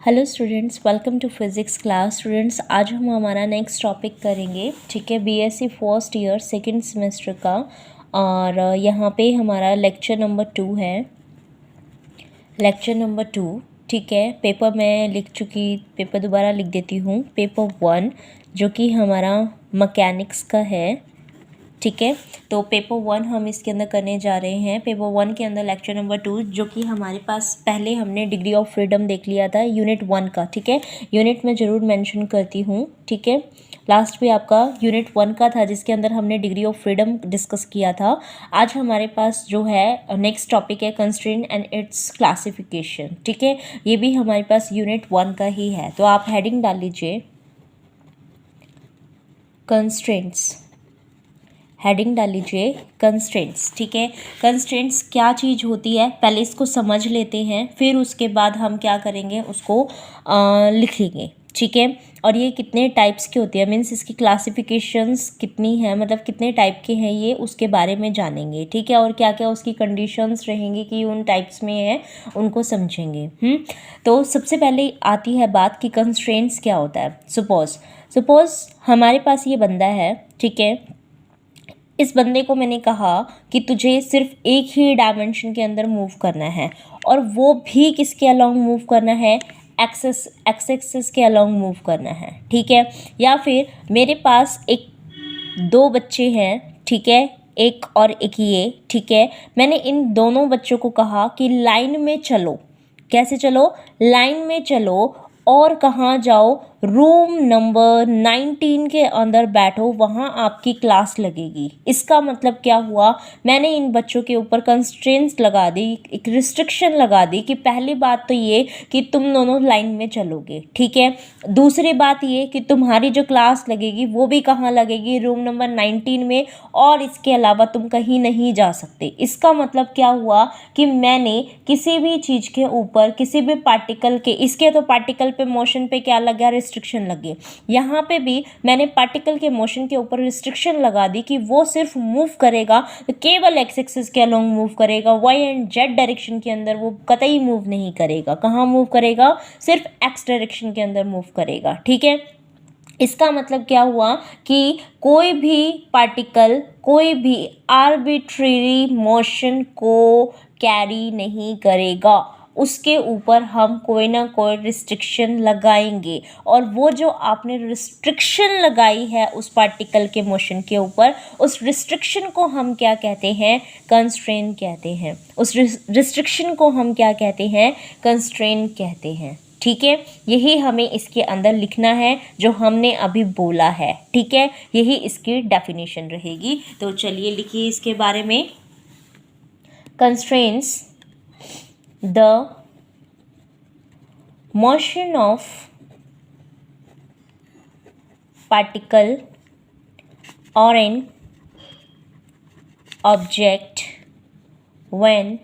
Hello students, welcome to physics class. Students, आज हम हमारा नेक्स्ट टॉपिक करेंगे, ठीक है, BSc first year second semester का। और यहाँ पे हमारा लेक्चर नंबर 2 है। लेक्चर नंबर 2, ठीक है। पेपर मैं लिख चुकी, पेपर दोबारा लिख देती हूँ। पेपर 1 जो कि हमारा मैकेनिक्स का है, ठीक है। तो पेपर 1 हम इसके अंदर करने जा रहे हैं। पेपर 1 के अंदर लेक्चर नंबर 2 जो कि हमारे पास पहले हमने डिग्री ऑफ फ्रीडम देख लिया था यूनिट 1 का, ठीक है। यूनिट में ज़रूर मेंशन करती हूँ, ठीक है। लास्ट पे आपका यूनिट 1 का था जिसके अंदर हमने डिग्री ऑफ फ्रीडम डिस्कस किया था। आज हमारे पास जो है नेक्स्ट टॉपिक है कंस्ट्रेंट एंड इट्स क्लासिफिकेशन, ठीक है। ये भी हमारे पास यूनिट 1 का ही है। तो आप हेडिंग डाल लीजिए कंस्ट्रेंट्स, हेडिंग डाल लीजिए कंस्ट्रेंट्स, ठीक है। कंस्ट्रेंट्स क्या चीज़ होती है पहले इसको समझ लेते हैं, फिर उसके बाद हम क्या करेंगे उसको लिख लेंगे, ठीक है। और ये कितने टाइप्स की होती है, मीन्स इसकी क्लासिफिकेशंस कितनी है, मतलब कितने टाइप के हैं ये, उसके बारे में जानेंगे, ठीक है। और क्या क्या उसकी कंडीशंस रहेंगी कि उन टाइप्स में है, उनको समझेंगे। तो सबसे पहले आती है बात कि कंस्ट्रेंट्स क्या होता है। सपोज हमारे पास ये बंदा है, ठीक है। इस बंदे को मैंने कहा कि तुझे सिर्फ एक ही डायमेंशन के अंदर मूव करना है, और वो भी किसके अलोंग मूव करना है, एक्स एक्सिस के अलोंग मूव करना है, ठीक है। या फिर मेरे पास दो बच्चे हैं, ठीक है, एक और एक ये, ठीक है। मैंने इन दोनों बच्चों को कहा कि लाइन में चलो। कैसे चलो, लाइन में चलो, और कहाँ जाओ, रूम नंबर 19 के अंदर बैठो, वहाँ आपकी क्लास लगेगी। इसका मतलब क्या हुआ, मैंने इन बच्चों के ऊपर कंस्ट्रेंट्स लगा दी, एक रिस्ट्रिक्शन लगा दी कि पहली बात तो ये कि तुम दोनों लाइन में चलोगे, ठीक है। दूसरी बात ये कि तुम्हारी जो क्लास लगेगी वो भी कहाँ लगेगी, रूम नंबर 19 में, और इसके अलावा तुम कहीं नहीं जा सकते। इसका मतलब क्या हुआ कि मैंने किसी भी चीज़ के ऊपर, किसी भी पार्टिकल के, इसके तो पार्टिकल पे मोशन पे क्या लग गया, रिस्ट्रिक्शन लग गई। यहाँ पे भी मैंने पार्टिकल के मोशन के ऊपर रिस्ट्रिक्शन लगा दी कि वो सिर्फ मूव करेगा तो केवल एक्स एक्सिस के अलोंग मूव करेगा, वाई एंड जेड डायरेक्शन के अंदर वो कतई मूव नहीं करेगा। कहाँ मूव करेगा, सिर्फ एक्स डायरेक्शन के अंदर मूव करेगा, ठीक है। इसका मतलब क्या हुआ कि कोई भी पार्टिकल, कोई भी आर्बिट्रेरी मोशन को कैरी नहीं करेगा, उसके ऊपर हम कोई ना कोई रिस्ट्रिक्शन लगाएंगे। और वो जो आपने रिस्ट्रिक्शन लगाई है उस पार्टिकल के मोशन के ऊपर, उस रिस्ट्रिक्शन को हम क्या कहते हैं, कंस्ट्रेंट कहते हैं। उस रिस्ट्रिक्शन को हम क्या कहते हैं, कंस्ट्रेंट कहते हैं, ठीक है। यही हमें इसके अंदर लिखना है जो हमने अभी बोला है, ठीक है। यही इसकी डेफिनेशन रहेगी। तो चलिए लिखिए इसके बारे में। Constraints the motion of particle और an object when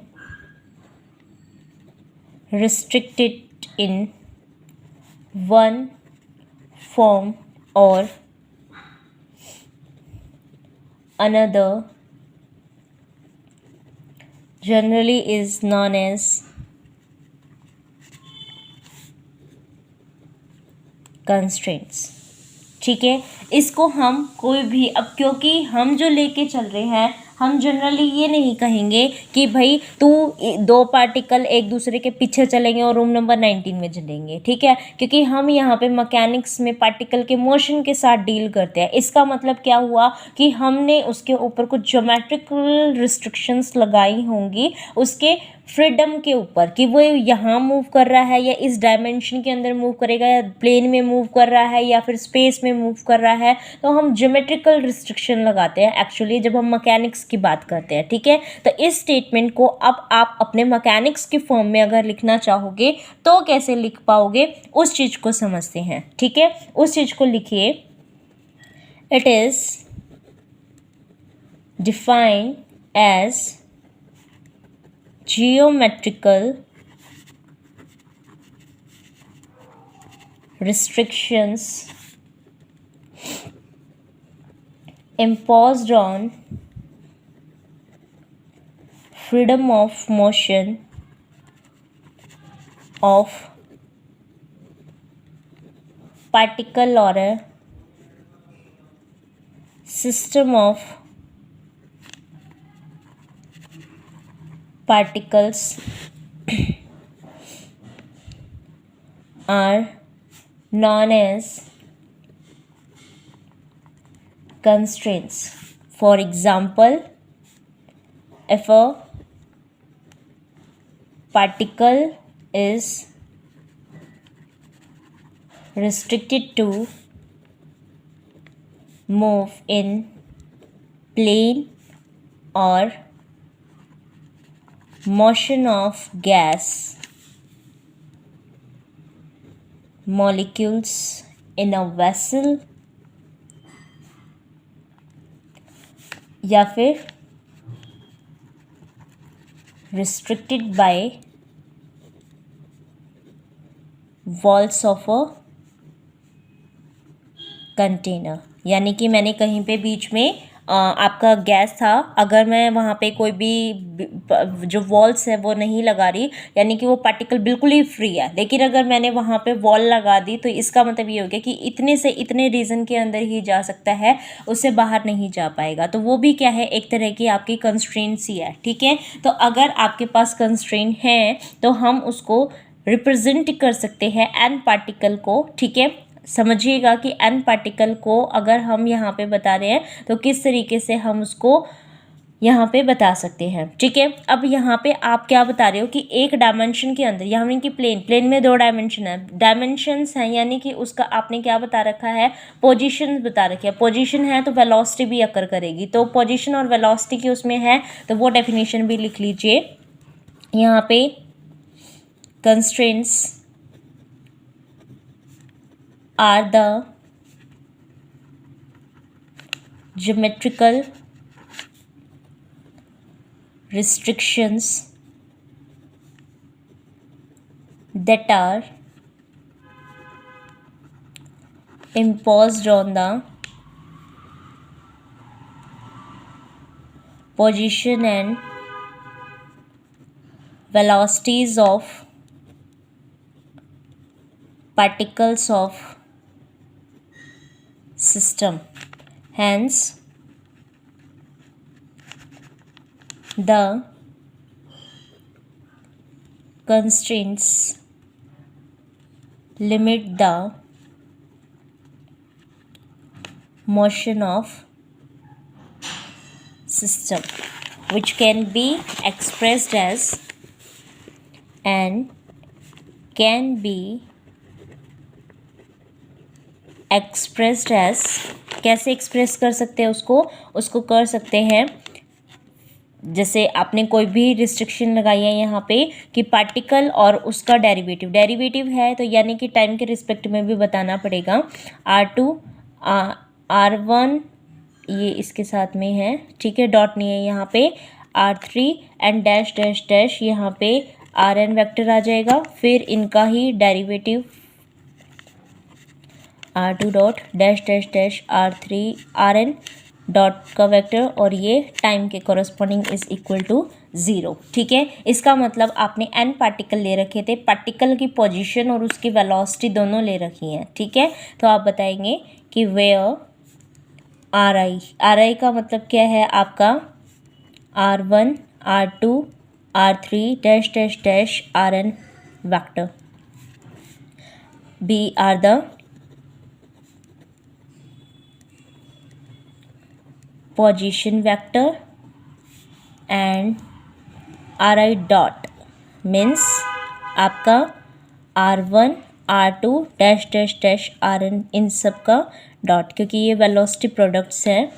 restricted in one form or another generally is known as constraints, ठीक है। इसको हम कोई भी, अब क्योंकि हम जो लेके चल रहे हैं, हम जनरली ये नहीं कहेंगे कि भाई तू दो पार्टिकल एक दूसरे के पीछे चलेंगे और रूम नंबर 19 में चलेंगे, ठीक है। क्योंकि हम यहाँ पे मैकेनिक्स में पार्टिकल के मोशन के साथ डील करते हैं। इसका मतलब क्या हुआ कि हमने उसके ऊपर कुछ ज्योमेट्रिकल रिस्ट्रिक्शंस लगाई होंगी उसके फ्रीडम के ऊपर, कि वो यहाँ मूव कर रहा है या इस डायमेंशन के अंदर मूव करेगा, या प्लेन में मूव कर रहा है या फिर स्पेस में मूव कर रहा है। तो हम ज्योमेट्रिकल रिस्ट्रिक्शन लगाते हैं एक्चुअली जब हम मैकेनिक्स की बात करते हैं, ठीक है। तो इस स्टेटमेंट को अब आप अपने मैकेनिक्स की फॉर्म में अगर लिखना चाहोगे तो कैसे लिख पाओगे, उस चीज़ को समझते हैं, ठीक है। उस चीज़ को लिखिए। It is defined as geometrical restrictions imposed on freedom of motion of particle or a system of particles are known as constraints. For example, if a particle is restricted to move in plane or motion of gas molecules in a vessel, या फिर restricted by walls of a container, यानी कि मैंने कहीं पे बीच में आपका gas था, अगर मैं वहाँ पे कोई भी जो वॉल्स है वो नहीं लगा रही, यानी कि वो पार्टिकल बिल्कुल ही फ्री है, लेकिन अगर मैंने वहाँ पे वॉल लगा दी तो इसका मतलब ये हो गया कि इतने से इतने रीजन के अंदर ही जा सकता है, उससे बाहर नहीं जा पाएगा। तो वो भी क्या है, एक तरह की आपकी कंस्ट्रेंट्स ही है। ठीक है, तो अगर आपके पास कंस्ट्रेंट है तो हम उसको रिप्रेजेंट कर सकते हैं एन पार्टिकल को। ठीक है, समझिएगा कि एन पार्टिकल को अगर हम यहाँ पे बता रहे हैं तो किस तरीके से हम उसको यहाँ पे बता सकते हैं। ठीक है, अब यहाँ पे आप क्या बता रहे हो कि एक डायमेंशन के अंदर, यानी कि प्लेन में 2 डायमेंशन है, डायमेंशंस हैं, यानी कि उसका आपने क्या बता रखा है, पोजीशन बता रखी है। पोजीशन है तो वेलोसिटी भी अकर करेगी, तो पोजीशन और वेलोसिटी की उसमें है, तो वो डेफिनेशन भी लिख लीजिए यहाँ पे। Constraints are the geometrical restrictions that are imposed on the position and velocities of particles of system. Hence, the constraints limit the motion of system, which can be expressed as and can be expressed as, कैसे express कर सकते हैं उसको कर सकते हैं, जैसे आपने कोई भी रिस्ट्रिक्शन लगाई है यहाँ पे कि पार्टिकल और उसका डेरिवेटिव है, तो यानी कि टाइम के रिस्पेक्ट में भी बताना पड़ेगा। R2 R1 ये इसके साथ में है, ठीक है, डॉट नहीं है यहाँ पे, R3 and dash dash dash यहाँ पे Rn वेक्टर आ जाएगा, फिर इनका ही derivative R2 dot dash dash dash R3 Rn dot का वेक्टर, और ये टाइम के कॉरस्पॉन्डिंग इज इक्वल टू 0। ठीक है, इसका मतलब आपने n पार्टिकल ले रखे थे, पार्टिकल की पोजीशन और उसकी वेलोसिटी दोनों ले रखी हैं। ठीक है, तो आप बताएंगे कि वेयर RI का मतलब क्या है आपका, R1 R2 R3 dash dash dash Rn vector, B are the position vector and Ri dot means आपका R1 R2 dash dash dash Rn इन सब का डॉट, क्योंकि ये वेलोसिटी प्रोडक्ट्स हैं।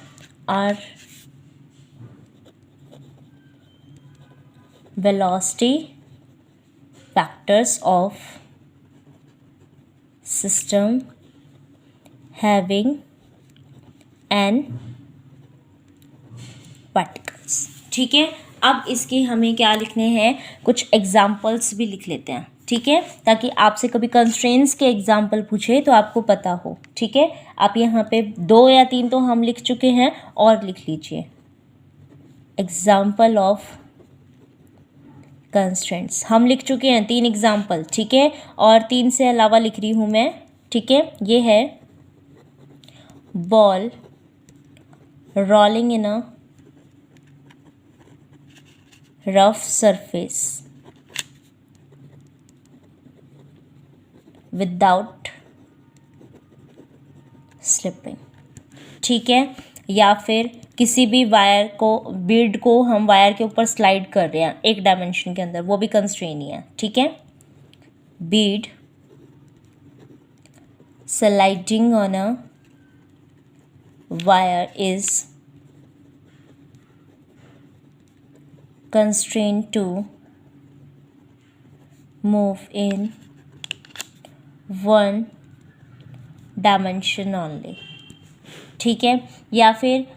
Are velocity factors of system having n particles। ठीक है, अब इसके हमें क्या लिखने हैं, कुछ एग्जाम्पल्स भी लिख लेते हैं। ठीक है, ताकि आपसे कभी कंस्ट्रेंट्स के एग्जाम्पल पूछे तो आपको पता हो। ठीक है, आप यहाँ पे 2 या 3 तो हम लिख चुके हैं, और लिख लीजिए एग्जाम्पल ऑफ कंस्ट्रेंट्स। हम लिख चुके हैं 3 एग्जाम्पल, ठीक है, और 3 से अलावा लिख रही हूँ मैं ठीक है, ये है ball rolling in a rough surface without slipping। ठीक है, या फिर किसी भी वायर को, बीड को हम वायर के ऊपर स्लाइड कर रहे हैं एक डायमेंशन के अंदर, वो भी कंस्ट्रेन ही है। ठीक है, Beed sliding on a wire is constrained to move in one dimension only। ठीक है, या फिर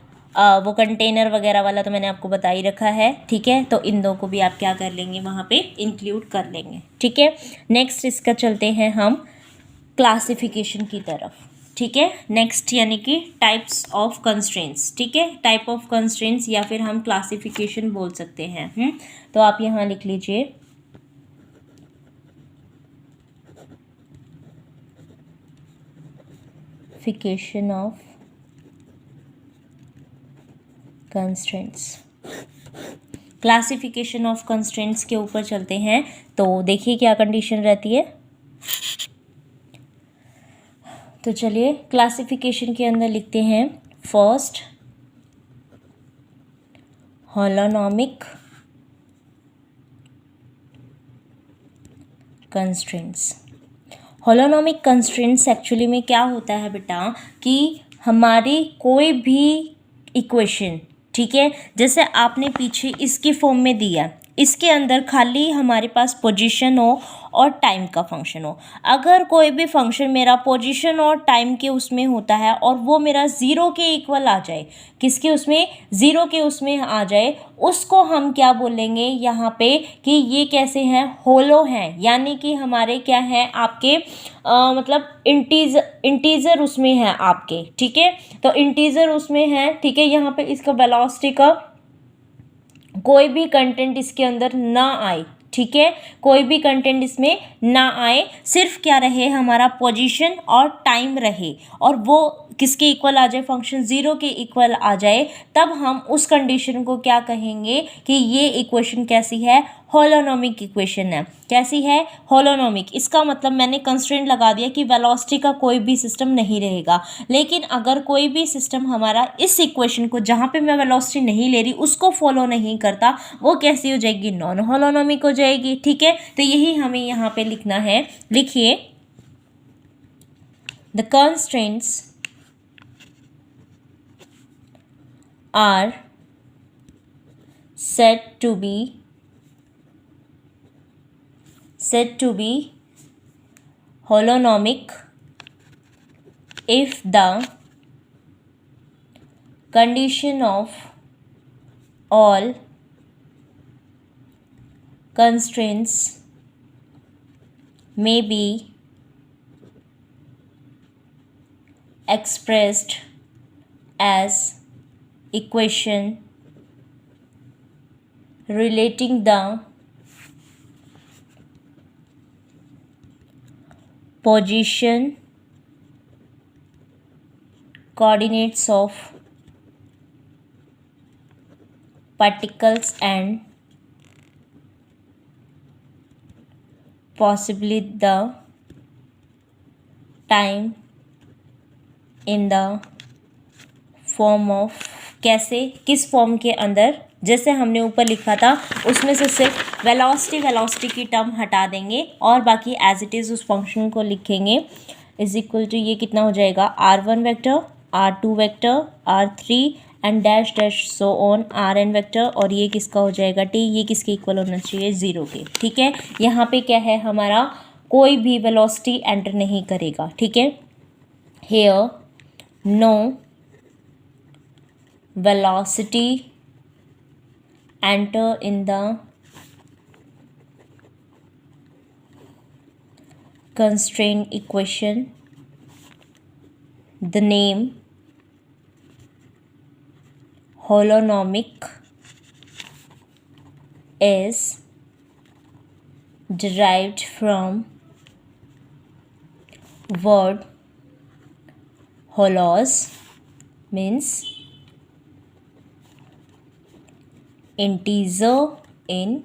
वो कंटेनर वगैरह वाला तो मैंने आपको बता ही रखा है। ठीक है, तो इन दो को भी आप क्या कर लेंगे, वहाँ पे इंक्लूड कर लेंगे। ठीक है, नेक्स्ट इसका चलते हैं हम क्लासिफिकेशन की तरफ। ठीक है, नेक्स्ट यानी कि टाइप्स ऑफ कंस्ट्रेंट्स। ठीक है, टाइप ऑफ कंस्ट्रेंट्स या फिर हम क्लासिफिकेशन बोल सकते हैं। तो आप यहाँ लिख लीजिए फिकेशन of constraints. Classification of constraints के ऊपर चलते हैं। तो देखिए क्या कंडीशन रहती है। तो चलिए क्लासिफिकेशन के अंदर लिखते हैं फर्स्ट हॉलोनॉमिक कंस्ट्रेंट्स। हॉलोनॉमिक कंस्ट्रेंट्स एक्चुअली में क्या होता है बेटा, कि हमारी कोई भी इक्वेशन, ठीक है, जैसे आपने पीछे इसकी फॉर्म में दिया, इसके अंदर खाली हमारे पास पोजीशन हो और टाइम का फंक्शन हो। अगर कोई भी फंक्शन मेरा पोजीशन और टाइम के उसमें होता है और वो मेरा ज़ीरो के इक्वल आ जाए, किसके उसमें, ज़ीरो के उसमें आ जाए, उसको हम क्या बोलेंगे यहाँ पे कि ये कैसे हैं, होलो हैं, यानी कि हमारे क्या हैं आपके मतलब इंटीजर उसमें है आपके। ठीक है, तो इंटीजर उसमें है। ठीक है, यहाँ पे इसका वेलोसिटी का कोई भी कंटेंट इसके अंदर ना आए। ठीक है, कोई भी कंटेंट इसमें ना आए, सिर्फ क्या रहे, हमारा पोजीशन और टाइम रहे, और वो किसके इक्वल आ जाए, फंक्शन ज़ीरो के इक्वल आ जाए, तब हम उस कंडीशन को क्या कहेंगे कि ये इक्वेशन कैसी है, होलोनॉमिक इक्वेशन है। कैसी है, होलोनॉमिक। इसका मतलब मैंने कंस्ट्रेंट लगा दिया कि वेलोसिटी का कोई भी सिस्टम नहीं रहेगा। लेकिन अगर कोई भी सिस्टम हमारा इस इक्वेशन को, जहाँ पे मैं वेलोसिटी नहीं ले रही, उसको फॉलो नहीं करता, वो कैसी हो जाएगी, नॉन होलोनॉमिक हो जाएगी। ठीक है, तो यही हमें यहाँ पे लिखना है। लिखिए, the constraints are said to be holonomic if the condition of all constraints may be expressed as equation relating the position coordinates of particles and possibly the time in the form of, कैसे, किस form के अंदर, जैसे हमने ऊपर लिखा था उसमें से सिर्फ वेलोसिटी की टर्म हटा देंगे और बाकी एज इट इज़ उस फंक्शन को लिखेंगे। इज इक्वल टू ये कितना हो जाएगा, r1 vector, r2 vector, r3 and dash dash so on rn vector, और ये किसका हो जाएगा t, ये किसके इक्वल होना चाहिए, ज़ीरो के। ठीक है, यहाँ पे क्या है, हमारा कोई भी वेलोसिटी एंटर नहीं करेगा। ठीक है, here no velocity enter in the constraint equation. The name holonomic is derived from word holos means integer in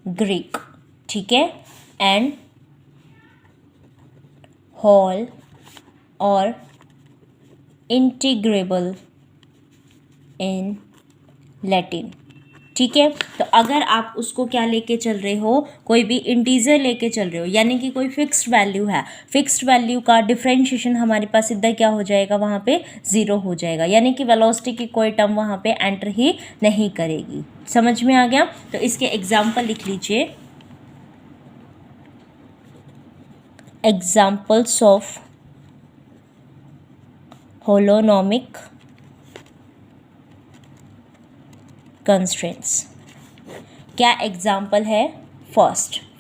Greek, ठीक है, एंड whole और इंटीग्रेबल इन लैटिन, ठीक है। तो अगर आप उसको क्या लेके चल रहे हो, कोई भी इंटीजर लेके चल रहे हो, यानी कि कोई फिक्स्ड वैल्यू है, फिक्स्ड वैल्यू का डिफरेंशिएशन हमारे पास सीधा क्या हो जाएगा, वहाँ पे ज़ीरो हो जाएगा, यानी कि वेलोसिटी की कोई टर्म वहाँ पे एंटर ही नहीं करेगी। समझ में आ गया? तो इसके एग्जाम्पल लिख लीजिए, एग्जाम्पल्स ऑफ होलोनोमिक कंस्ट्रेंट्स। क्या एग्जाम्पल है?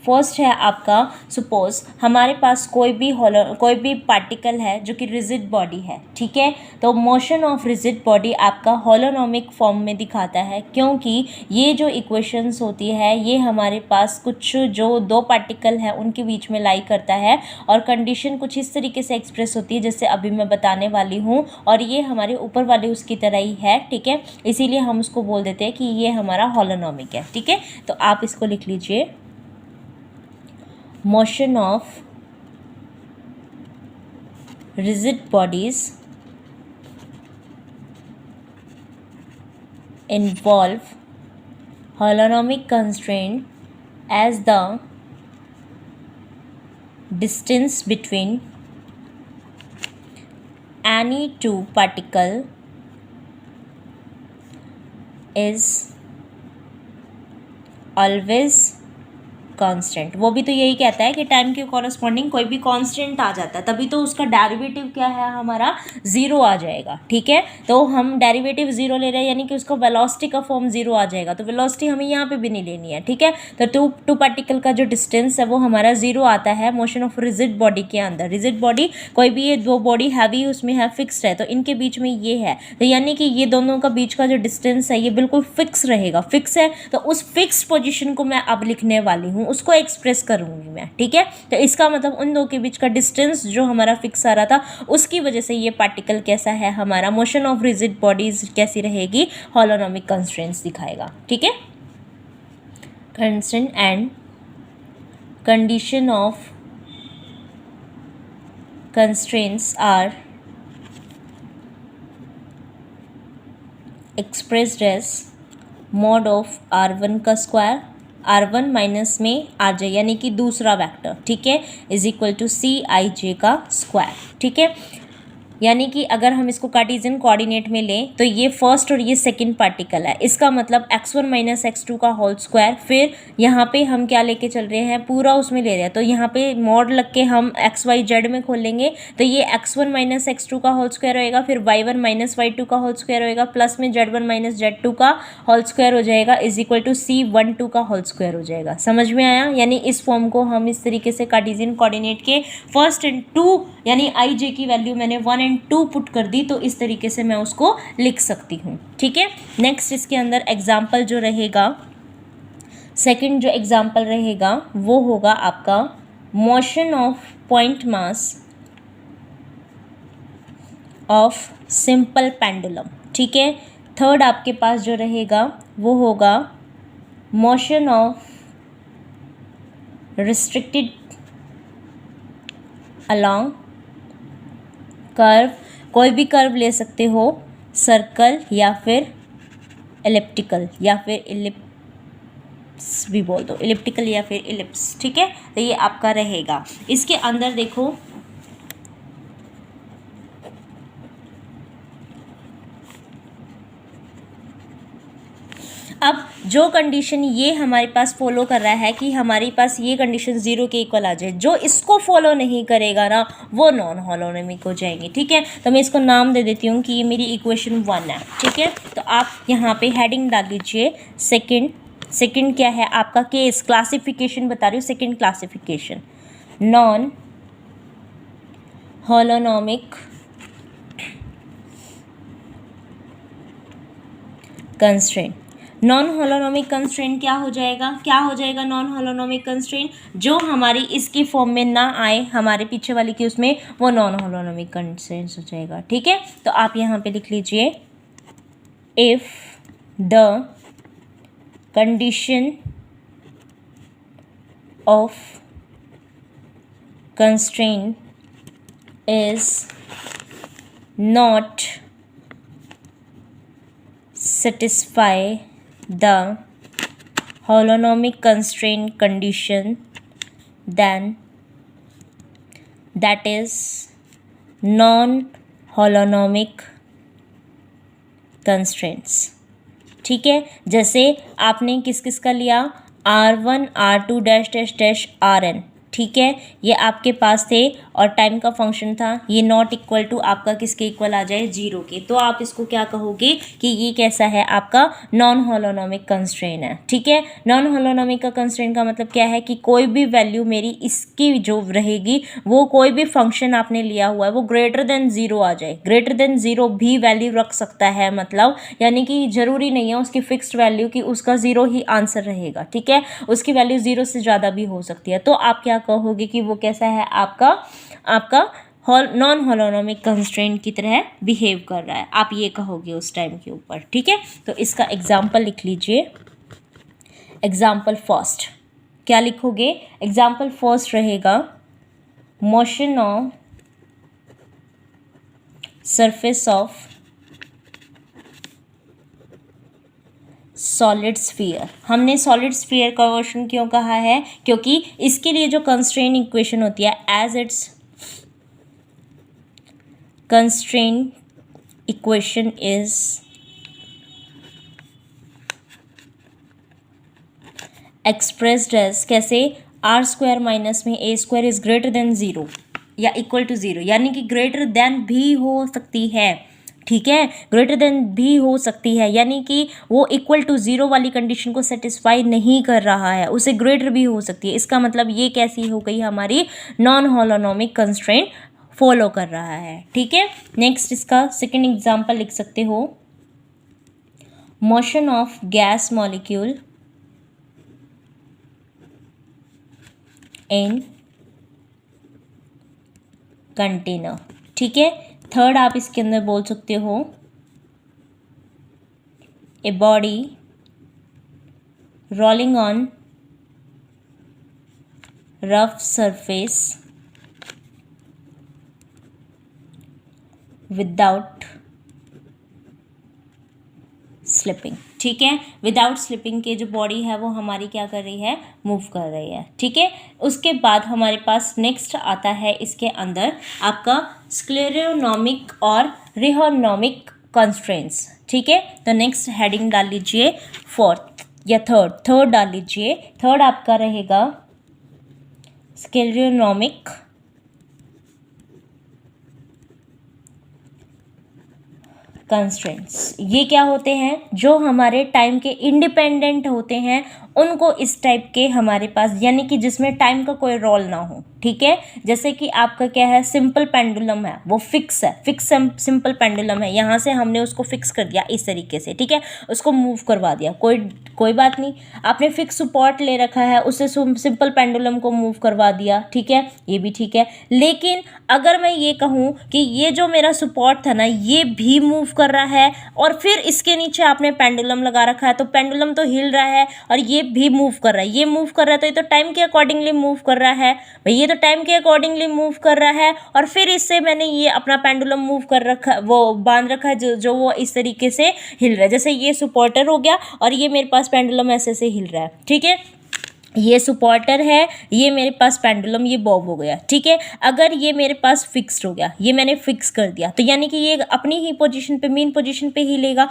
फर्स्ट है आपका, सपोज हमारे पास कोई भी पार्टिकल है जो कि रिजिड बॉडी है, ठीक है। तो मोशन ऑफ रिजिड बॉडी आपका होलोनोमिक फॉर्म में दिखाता है, क्योंकि ये जो इक्वेशंस होती है ये हमारे पास कुछ जो दो पार्टिकल है उनके बीच में लाई करता है, और कंडीशन कुछ इस तरीके से एक्सप्रेस होती है जैसे अभी मैं बताने वाली हूँ, और ये हमारे ऊपर वाले उसकी तरह ही है, ठीक है। इसीलिए हम उसको बोल देते हैं कि ये हमारा होलोनोमिक है, ठीक है। तो आप इसको लिख लीजिए, motion of rigid bodies involve holonomic constraint as the distance between any two particle is always constant. वो भी तो यही कहता है कि टाइम के कॉरस्पॉन्डिंग कोई भी कांस्टेंट आ जाता है तभी तो उसका डेरिवेटिव क्या है, हमारा ज़ीरो आ जाएगा, ठीक है। तो हम डेरिवेटिव ज़ीरो ले रहे हैं, यानी कि उसका वेलोसिटी का फॉर्म ज़ीरो आ जाएगा, तो वेलोसिटी हमें यहाँ पे भी नहीं लेनी है, ठीक है। तो टू पार्टिकल का जो डिस्टेंस है वो हमारा ज़ीरो आता है मोशन ऑफ रिजिड बॉडी के अंदर। रिजिड बॉडी, कोई भी ये दो बॉडी हैवी उसमें है, फिक्स्ड है, तो इनके बीच में ये है, तो यानी कि ये दोनों का बीच का जो डिस्टेंस है ये बिल्कुल फिक्स रहेगा, फिक्स है। तो उस फिक्स पोजिशन को मैं अब लिखने वाली हूँ, उसको एक्सप्रेस करूंगी मैं, ठीक है। तो इसका मतलब उन दो के बीच का डिस्टेंस जो हमारा फिक्स आ रहा था उसकी वजह से ये पार्टिकल कैसा है, हमारा मोशन ऑफ रिजिड बॉडीज कैसी रहेगी, होलोनोमिक कंस्ट्रेंट्स दिखाएगा, ठीक है। Constraint and condition of constraints are expressed as mod of r1 का स्क्वायर, r1 माइनस में rj यानी कि दूसरा वेक्टर, ठीक है, इज इक्वल टू cij का स्क्वायर, ठीक है। यानी कि अगर हम इसको कार्टेशियन कोऑर्डिनेट में लें तो ये फर्स्ट और ये सेकंड पार्टिकल है, इसका मतलब x1 माइनस x2 का होल स्क्वायर, फिर यहाँ पे हम क्या लेके चल रहे हैं, पूरा उसमें ले रहे हैं, तो यहाँ पे मॉड लग के हम x y z में खोलेंगे तो ये x1 माइनस x2 का होल स्क्वायर होएगा, फिर y1 माइनस y2 का होल स्क्वायर होएगा, प्लस में z1 माइनस z2 का होल स्क्वायर हो जाएगा, इज इक्वल टू c12 का होल स्क्वायर हो जाएगा। समझ में आया? यानी इस फॉर्म को हम इस तरीके से कार्टेशियन कोऑर्डिनेट के फर्स्ट एंड टू यानी आई जे की वैल्यू मैंने 1 और 2 पुट कर दी, तो इस तरीके से मैं उसको लिख सकती हूँ, ठीक है। नेक्स्ट इसके अंदर एग्जाम्पल जो रहेगा, सेकंड जो एग्जाम्पल रहेगा वो होगा आपका motion of point mass of simple pendulum, ठीक है। थर्ड आपके पास जो रहेगा वो होगा motion of restricted along curve, कोई भी कर्व ले सकते हो, सर्कल या फिर एलिप्टिकल या फिर इलिप्स भी बोल दो, एलिप्टिकल या फिर इलिप्स, ठीक है। तो ये आपका रहेगा। इसके अंदर देखो अब जो कंडीशन ये हमारे पास फॉलो कर रहा है कि हमारे पास ये कंडीशन ज़ीरो के इक्वल आ जाए, जो इसको फॉलो नहीं करेगा ना वो नॉन होलोनोमिक हो जाएंगे, ठीक है। तो मैं इसको नाम दे देती हूँ कि ये मेरी इक्वेशन 1 है, ठीक है। तो आप यहाँ पे हेडिंग डाल लीजिए सेकंड क्या है आपका केस, क्लासिफिकेशन बता रही हूँ, second classification non holonomic constraint. Non holonomic constraint क्या हो जाएगा नॉन होलोनोमिक कंस्ट्रेंट, जो हमारी इसकी फॉर्म में ना आए, हमारे पीछे वाली की उसमें, वो नॉन होलोनोमिक कंस्ट्रेंट हो जाएगा। ठीक है, तो आप यहाँ पे लिख लीजिए if the condition of constraint is not satisfy the holonomic constraint condition, then that is non-holonomic constraints। ठीक है, जैसे आपने किस किस का लिया, R1 R2 dash dash dash Rn। ठीक है, ये आपके पास थे और टाइम का फंक्शन था, ये नॉट इक्वल टू आपका किसके इक्वल आ जाए, 0 के, तो आप इसको क्या कहोगे कि ये कैसा है, आपका नॉन होलोनोमिक कंस्ट्रेंट है। ठीक है, नॉन होलोनोमिक का कंस्ट्रेंट का मतलब क्या है कि कोई भी वैल्यू मेरी इसकी जो रहेगी, वो कोई भी फंक्शन आपने लिया हुआ है वो ग्रेटर देन 0 आ जाए। ग्रेटर देन 0 भी वैल्यू रख सकता है, मतलब यानी कि जरूरी नहीं है उसकी फिक्स्ड वैल्यू कि उसका 0 ही आंसर रहेगा। ठीक है, उसकी वैल्यू 0 से ज़्यादा भी हो सकती है, तो आप क्या कहोगे कि वो कैसा है, आपका नॉन होलोनोमिक कंस्ट्रेंट की तरह बिहेव कर रहा है, आप ये कहोगे उस टाइम के ऊपर। ठीक है, तो इसका एग्जाम्पल लिख लीजिए। एग्जाम्पल फर्स्ट क्या लिखोगे, एग्जाम्पल फर्स्ट रहेगा motion of surface of solid sphere. हमने सॉलिड स्फीयर का क्वेश्चन क्यों कहा है, क्योंकि इसके लिए जो कंस्ट्रेंट इक्वेशन होती है, as it's constraint equation is expressed as कैसे, आर स्क्वायर माइनस में a square is greater than 0 या इक्वल टू 0, यानी कि ग्रेटर देन भी हो सकती है। ठीक है, ग्रेटर देन भी हो सकती है, यानी कि वो इक्वल टू 0 वाली कंडीशन को सेटिस्फाई नहीं कर रहा है, उसे ग्रेटर भी हो सकती है। इसका मतलब ये कैसी हो गई, हमारी नॉन होलोनोमिक कंस्ट्रेंट फॉलो कर रहा है। ठीक है, नेक्स्ट इसका सेकेंड एग्जाम्पल लिख सकते हो, motion of gas molecule in container. ठीक है, थर्ड आप इसके अंदर बोल सकते हो, a body rolling on rough surface without slipping. ठीक है, विदाउट स्लिपिंग के जो बॉडी है वो हमारी क्या कर रही है, मूव कर रही है। ठीक है, उसके बाद हमारे पास नेक्स्ट आता है इसके अंदर आपका स्क्लेरोनोमिक और रिहोनोमिक कंस्ट्रेंट्स। ठीक है, तो नेक्स्ट हेडिंग डाल लीजिए फोर्थ या थर्ड डाल लीजिए। थर्ड आपका रहेगा स्क्लेरोनोमिक कंस्ट्रेंट्स। ये क्या होते हैं, जो हमारे टाइम के इंडिपेंडेंट होते हैं, उनको इस टाइप के हमारे पास, यानी कि जिसमें टाइम का कोई रोल ना हो। ठीक है, जैसे कि आपका क्या है, सिंपल पेंडुलम है, वो फिक्स है, फिक्स सिंपल पेंडुलम है, यहाँ से हमने उसको फिक्स कर दिया इस तरीके से। ठीक है, उसको मूव करवा दिया, कोई बात नहीं। आपने फिक्स सपोर्ट ले रखा है, उससे सिंपल पेंडुलम को मूव करवा दिया। ठीक है, ये भी ठीक है, लेकिन अगर मैं ये कहूँ कि ये जो मेरा सपोर्ट था ना, ये भी मूव कर रहा है और फिर इसके नीचे आपने पेंडुलम लगा रखा है, तो पेंडुलम तो हिल रहा है और ये भी मूव कर रहा है, ये मूव कर रहा है, तो ये तो टाइम के अकॉर्डिंगली मूव कर रहा है भाई, ये तो टाइम के अकॉर्डिंगली मूव कर रहा है। और फिर इससे मैंने ये अपना पेंडुलम मूव कर रखा, वो बांध रखा है, जो वो इस तरीके से हिल रहा है। जैसे ये सपोर्टर हो गया और ये मेरे पास पेंडुलम ऐसे से हिल रहा है। ठीक है, ये सपोर्टर है, ये मेरे पास पेंडुलम, ये बॉब हो गया। ठीक है, अगर ये मेरे पास फिक्स्ड हो गया, ये मैंने फिक्स कर दिया, तो यानी कि ये अपनी ही पोजीशन पे, मेन पोजीशन पे ही लेगा।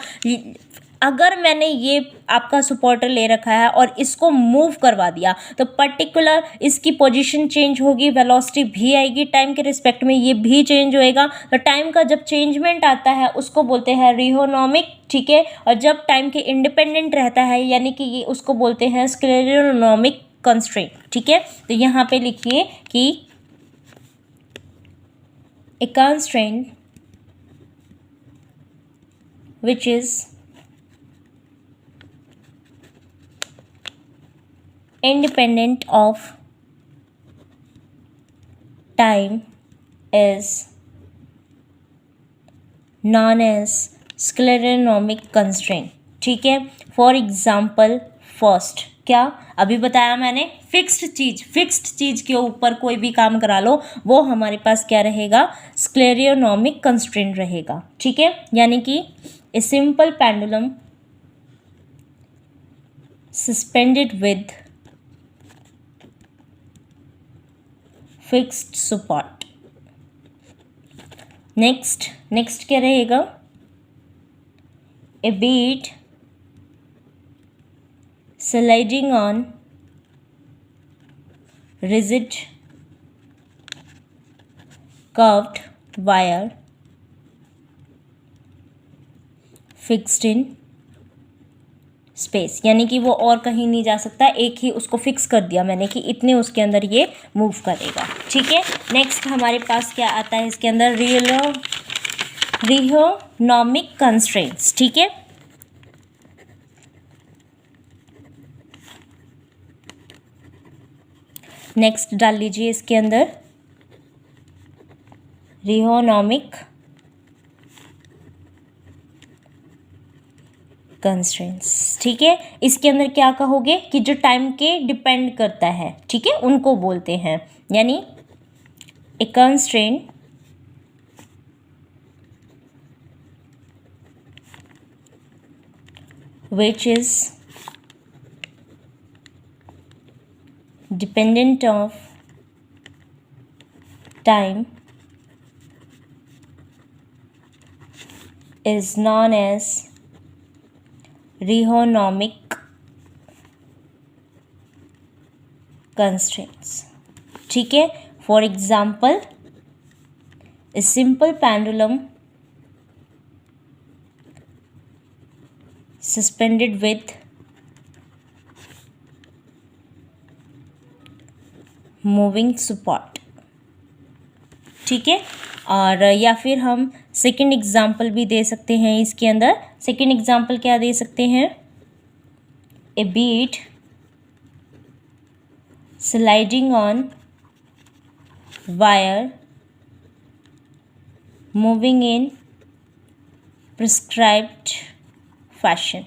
अगर मैंने ये आपका सपोर्टर ले रखा है और इसको मूव करवा दिया, तो पर्टिकुलर इसकी पोजीशन चेंज होगी, वेलोसिटी भी आएगी, टाइम के रिस्पेक्ट में ये भी चेंज होएगा। तो टाइम का जब चेंजमेंट आता है उसको बोलते हैं रिहोनोमिक। ठीक है, और जब टाइम के इंडिपेंडेंट रहता है, यानी कि ये उसको बोलते हैं स्क्लेरोनोमिक कंस्ट्रेंट। ठीक है, तो यहाँ पे लिखिए कि a constraint which is independent of time is known as scleronomic constraint. ठीक है, फॉर एग्जाम्पल फर्स्ट, क्या अभी बताया मैंने, फिक्स्ड चीज के ऊपर कोई भी काम करा लो वो हमारे पास क्या रहेगा, स्क्लेरियोनॉमिक कंस्ट्रेंट रहेगा. ठीक है, यानी कि a simple pendulum suspended with fixed support. Next क्या रहेगा, ए beat sliding on rigid curved wire fixed in space. यानी कि वो और कहीं नहीं जा सकता, एक ही उसको फिक्स कर दिया मैंने कि इतने उसके अंदर ये मूव करेगा. ठीक है, नेक्स्ट हमारे पास क्या आता है इसके अंदर, रिहोनॉमिक कंस्ट्रेंट्स. ठीक है, नेक्स्ट डाल लीजिए इसके अंदर रिहोनॉमिक कंस्ट्रेंट्स. ठीक है, इसके अंदर क्या कहोगे कि जो टाइम के डिपेंड करता है, ठीक है, उनको बोलते हैं. यानी ए constraint which is dependent of time is known as rehonomic constraints. ठीक है, for example a simple pendulum suspended with moving support. ठीक है, और या फिर हम सेकंड एग्जाम्पल भी दे सकते हैं इसके अंदर. सेकंड एग्जाम्पल क्या दे सकते हैं, a bead sliding on wire moving in prescribed fashion.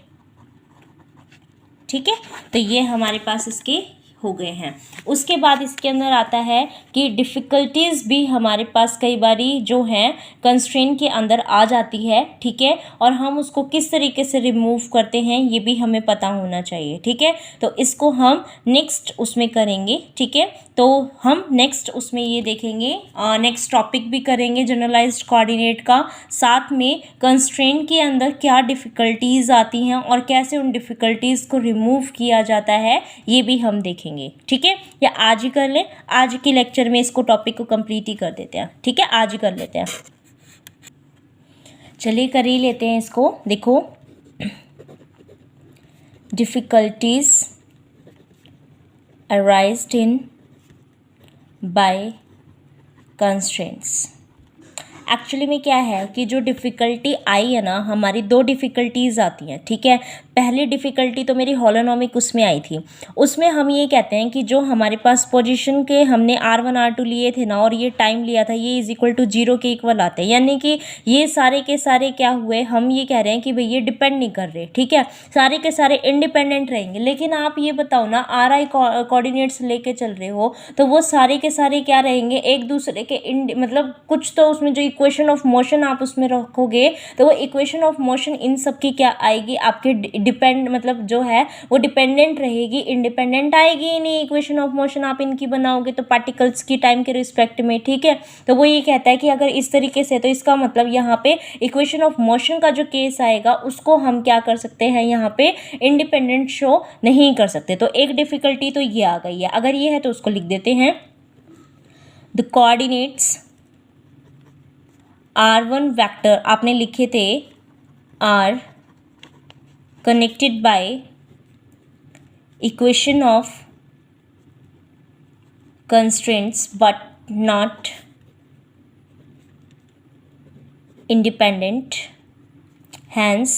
ठीक है, तो ये हमारे पास इसके हो गए हैं. उसके बाद इसके अंदर आता है कि डिफ़िकल्टीज़ भी हमारे पास कई बारी जो हैं कंस्ट्रेंट के अंदर आ जाती है. ठीक है, और हम उसको किस तरीके से रिमूव करते हैं ये भी हमें पता होना चाहिए. ठीक है, तो इसको हम नेक्स्ट उसमें करेंगे. ठीक है, तो हम नेक्स्ट उसमें ये देखेंगे, नेक्स्ट टॉपिक भी करेंगे जनरलाइज्ड कोऑर्डिनेट का, साथ में कंस्ट्रेंट के अंदर क्या डिफ़िकल्टीज़ आती हैं और कैसे उन डिफ़िकल्टीज़ को रिमूव किया जाता है ये भी हम देखेंगे. ठीक है, या आज ही कर लें, आज के लेक्चर में इसको टॉपिक को कंप्लीट ही कर देते हैं. ठीक है, आज ही कर लेते हैं. चलिए कर ही लेते हैं इसको. देखो, difficulties arised in by constraints. Actually में क्या है कि जो डिफ़िकल्टी आई है ना, हमारी दो डिफ़िकल्टीज़ आती हैं. ठीक है, पहली डिफ़िकल्टी तो मेरी हॉलोनॉमिक उसमें आई थी. उसमें हम ये कहते हैं कि जो हमारे पास पोजीशन के हमने R1 R2 लिए थे ना और ये टाइम लिया था, ये इज इक्वल टू 0 के इक्वल आते हैं. यानी कि ये सारे के सारे क्या हुए, हम ये कह रहे हैं कि भाई ये डिपेंड नहीं कर रहे. ठीक है, सारे के सारे इंडिपेंडेंट रहेंगे. लेकिन आप ये बताओ ना, RI कोऑर्डिनेट्स लेके चल रहे हो तो वो सारे के सारे क्या रहेंगे, एक दूसरे के मतलब कुछ तो उसमें जो इक्वेशन ऑफ मोशन आप उसमें रखोगे तो वो इक्वेशन ऑफ मोशन इन सब की क्या आएगी, आपके डिपेंड मतलब जो है वो डिपेंडेंट रहेगी, इंडिपेंडेंट आएगी ही नहीं. इक्वेशन ऑफ मोशन आप इनकी बनाओगे तो पार्टिकल्स की टाइम के रिस्पेक्ट में. ठीक है, तो वो ये कहता है कि अगर इस तरीके से, तो इसका मतलब यहाँ पे इक्वेशन ऑफ मोशन का जो केस आएगा उसको हम क्या कर सकते हैं, यहाँ पे इंडिपेंडेंट शो नहीं कर सकते. तो एक डिफिकल्टी तो ये आ गई है. अगर ये है तो उसको लिख देते हैं, द कोऑर्डिनेट्स R1 वेक्टर आपने लिखे थे are connected by equation of constraints but not independent, hence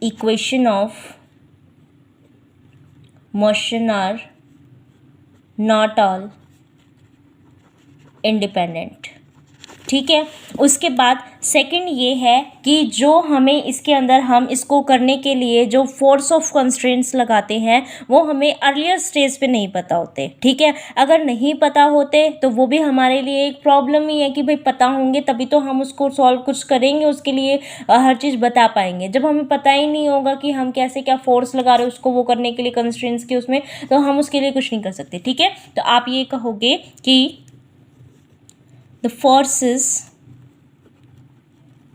equation of motion are not all independent. ठीक है, उसके बाद सेकंड ये है कि जो हमें इसके अंदर हम इसको करने के लिए जो फोर्स ऑफ कंस्ट्रेंट्स लगाते हैं वो हमें अर्लियर स्टेज पे नहीं पता होते। ठीक है, अगर नहीं पता होते तो वो भी हमारे लिए एक प्रॉब्लम ही है कि भाई पता होंगे तभी तो हम उसको सॉल्व कुछ करेंगे, उसके लिए हर चीज़ बता पाएंगे। जब हमें पता ही नहीं होगा कि हम कैसे क्या फोर्स लगा रहे हैं उसको वो करने के लिए कंस्ट्रेंट्स के उसमें, तो हम उसके लिए कुछ नहीं कर सकते। ठीक है, तो आप ये कहोगे कि the forces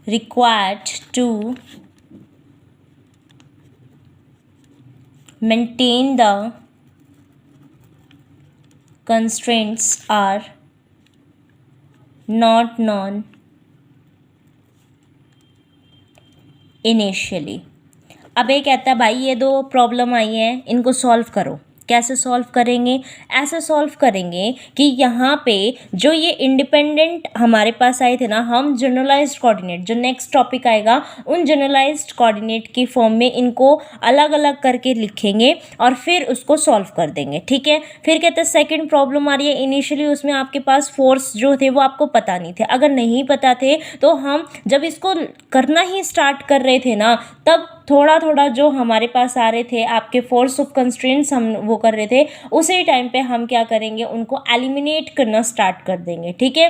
required to maintain the constraints are not known initially। अब ये कहता है भाई ये दो प्रॉब्लम आई है, इनको सॉल्व करो। कैसे सॉल्व करेंगे? ऐसे सॉल्व करेंगे कि यहाँ पे जो ये इंडिपेंडेंट हमारे पास आए थे ना, हम जनरलाइज्ड कोऑर्डिनेट, जो नेक्स्ट टॉपिक आएगा उन जनरलाइज्ड कोऑर्डिनेट की फॉर्म में इनको अलग अलग करके लिखेंगे और फिर उसको सॉल्व कर देंगे। ठीक है, फिर कहते हैं सेकंड प्रॉब्लम आ रही है, इनिशियली उसमें आपके पास फोर्स जो थे वो आपको पता नहीं थे। अगर नहीं पता थे तो हम जब इसको करना ही स्टार्ट कर रहे थे ना, तब थोड़ा थोड़ा जो हमारे पास आ रहे थे आपके फोर्स ऑफ कंस्ट्रेंट्स हम वो कर रहे थे, उसी टाइम पे हम क्या करेंगे उनको एलिमिनेट करना स्टार्ट कर देंगे। ठीक है,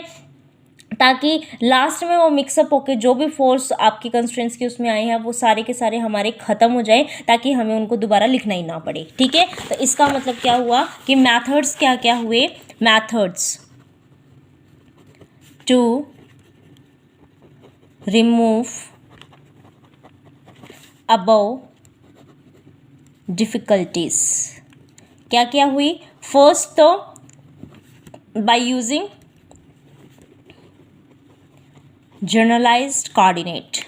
ताकि लास्ट में वो मिक्सअप होके जो भी फोर्स आपकी कंस्ट्रेंट्स की उसमें आए हैं वो सारे के सारे हमारे ख़त्म हो जाए, ताकि हमें उनको दोबारा लिखना ही ना पड़े। ठीक है, तो इसका मतलब क्या हुआ कि मैथड्स क्या क्या हुए, methods to remove above difficulties क्या क्या हुई। फर्स्ट तो बाय यूजिंग जनरलाइज्ड कोऑर्डिनेट,